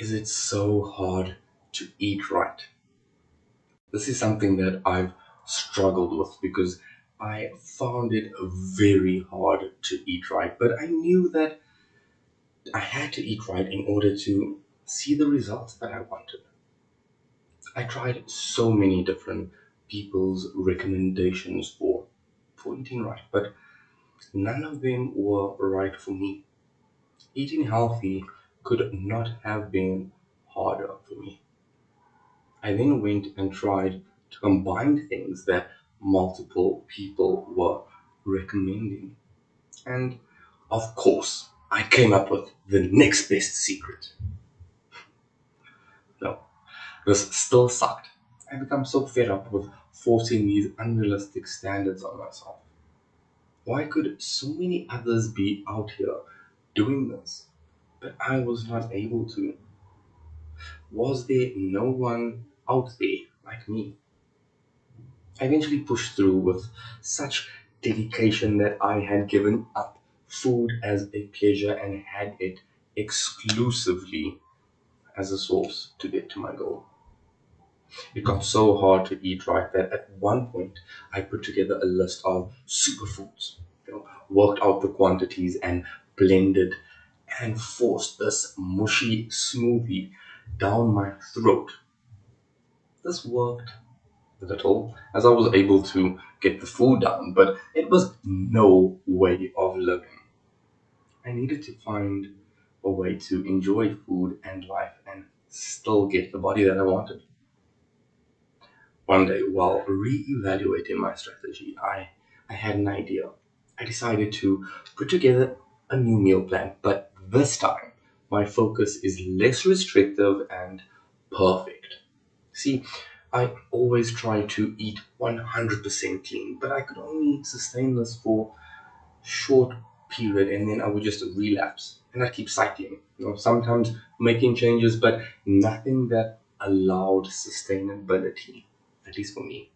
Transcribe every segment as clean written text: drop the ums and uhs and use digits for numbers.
is it so hard to eat right? This is something that I've struggled with because I found it very hard to eat right. But I knew that I had to eat right in order to see the results that I wanted. I tried so many different people's recommendations for eating right, but none of them were right for me. Eating healthy could not have been harder for me. I then went and tried to combine things that multiple people were recommending. And of course, I came up with the next best secret. No, this still sucked. I become so fed up with forcing these unrealistic standards on myself. Why could so many others be out here doing this, but I was not able to? Was there no one out there like me? I eventually pushed through with such dedication that I had given up food as a pleasure and had it exclusively as a source to get to my goal. It got so hard to eat right that at one point I put together a list of superfoods, worked out the quantities and blended and forced this mushy smoothie down my throat. This worked little as I was able to get the food down, but it was no way of living. I needed to find a way to enjoy food and life and still get the body that I wanted. One day, while re-evaluating my strategy, I had an idea. I decided to put together a new meal plan, but this time my focus is less restrictive and perfect. See, I always try to eat 100% clean, but I could only sustain this for short period and then I would just relapse and I keep cycling. Sometimes making changes, but nothing that allowed sustainability, at least for me.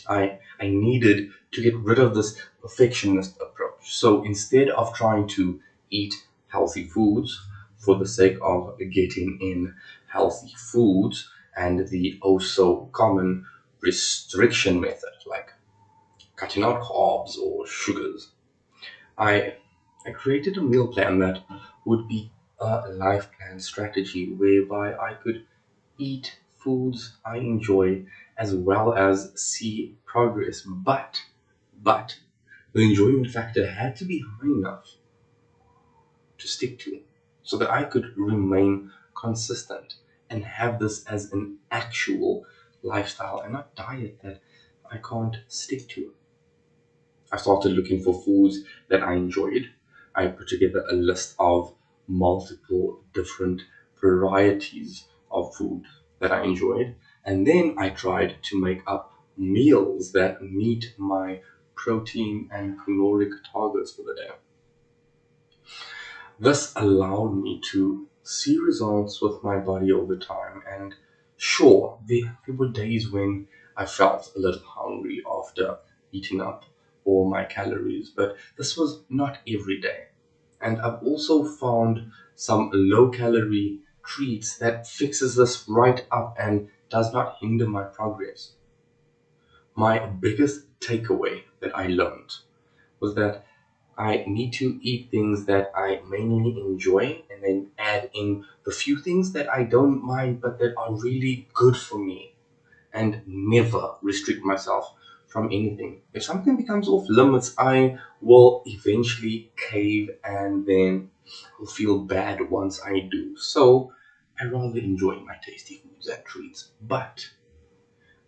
I needed to get rid of this perfectionist approach. So instead of trying to eat healthy foods for the sake of getting in healthy foods and the oh so common restriction method, like cutting out carbs or sugars, I I created a meal plan that would be a life plan strategy whereby I could eat foods I enjoy as well as see progress. But the enjoyment factor had to be high enough to stick to so that I could remain consistent and have this as an actual lifestyle and not diet that I can't stick to. I started looking for foods that I enjoyed. I put together a list of multiple different varieties of food that I enjoyed. And then I tried to make up meals that meet my protein and caloric targets for the day. This allowed me to see results with my body over time. And sure, there were days when I felt a little hungry after eating up all my calories, but this was not every day. And I've also found some low calorie treats that fixes this right up and does not hinder my progress. My biggest takeaway that I learned was that I need to eat things that I mainly enjoy and then add in the few things that I don't mind but that are really good for me and never restrict myself from anything. If something becomes off limits, I will eventually cave and then will feel bad once I do. So I rather enjoy my tasty foods and treats, but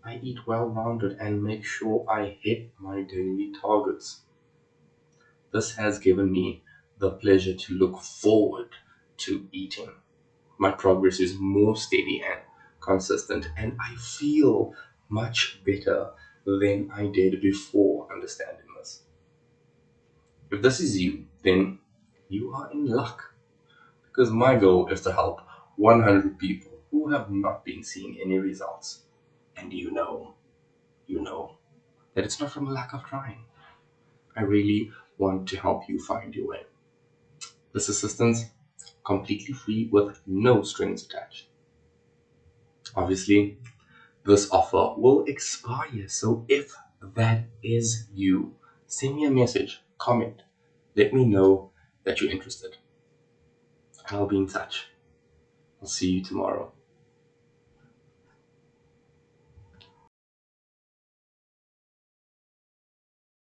I eat well rounded and make sure I hit my daily targets. This has given me the pleasure to look forward to eating. My progress is more steady and consistent, and I feel much better than I did before understanding this. If this is you, then you are in luck because my goal is to help 100 people who have not been seeing any results. And you know that it's not from a lack of trying. I really want to help you find your way. This assistance completely free with no strings attached. Obviously, this offer will expire, so if that is you, send me a message, comment, let me know that you're interested. I'll be in touch. I'll see you tomorrow.